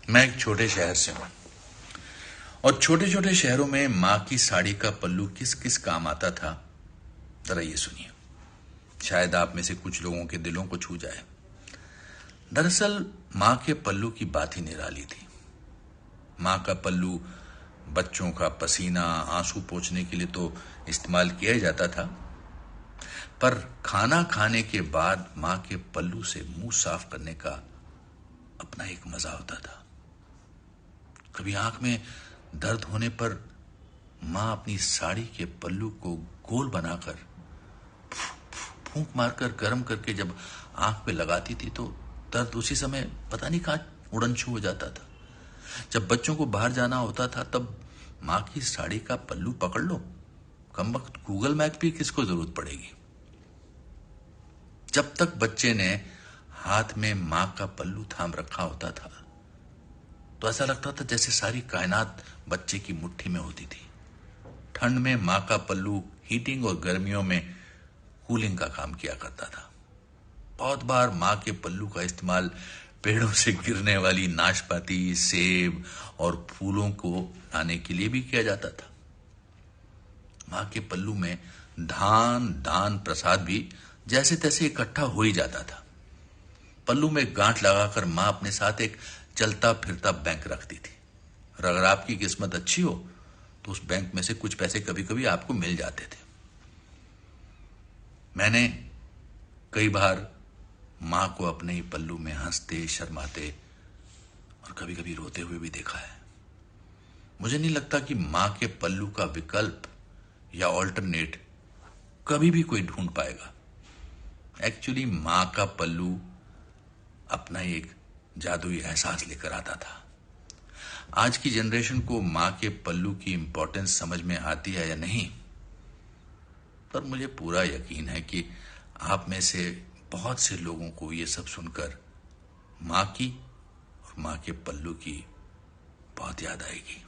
मैं एक छोटे शहर से हूं और छोटे छोटे शहरों में मां की साड़ी का पल्लू किस किस काम आता था, जरा ये सुनिए। शायद आप में से कुछ लोगों के दिलों को छू जाए। दरअसल मां के पल्लू की बात ही निराली थी। मां का पल्लू बच्चों का पसीना, आंसू पोंछने के लिए तो इस्तेमाल किया ही जाता था, पर खाना खाने के बाद मां के पल्लू से मुंह साफ करने का अपना एक मजा होता था। कभी आंख में दर्द होने पर मां अपनी साड़ी के पल्लू को गोल बनाकर फूंक मारकर गर्म करके जब आंख पे लगाती थी तो दर्द उसी समय पता नहीं कहां उड़न छू हो जाता था। जब बच्चों को बाहर जाना होता था तब मां की साड़ी का पल्लू पकड़ लो, कमबख्त गूगल मैप की किसको जरूरत पड़ेगी। जब तक बच्चे ने हाथ में मां का पल्लू थाम रखा होता था तो ऐसा लगता था जैसे सारी कायनात बच्चे की मुट्ठी में होती थी। ठंड में मां का पल्लू हीटिंग और गर्मियों में कूलिंग का काम किया करता था। बहुत बार मां के पल्लू का इस्तेमाल पेड़ों से गिरने वाली नाशपाती, सेब और फूलों को लाने के लिए भी किया जाता था। मां के पल्लू में धान, दान, प्रसाद भी जैसे तैसे इकट्ठा हो ही जाता था। पल्लू में गांठ लगाकर मां अपने साथ एक चलता फिरता बैंक रखती थी और अगर आपकी किस्मत अच्छी हो तो उस बैंक में से कुछ पैसे कभी कभी आपको मिल जाते थे। मैंने कई बार मां को अपने ही पल्लू में हंसते, शर्माते और कभी कभी रोते हुए भी देखा है। मुझे नहीं लगता कि मां के पल्लू का विकल्प या ऑल्टरनेट कभी भी कोई ढूंढ पाएगा। एक्चुअली मां का पल्लू अपना एक जादुई एहसास लेकर आता था। आज की जनरेशन को मां के पल्लू की इंपॉर्टेंस समझ में आती है या नहीं, पर मुझे पूरा यकीन है कि आप में से बहुत से लोगों को ये सब सुनकर मां की और मां के पल्लू की बहुत याद आएगी।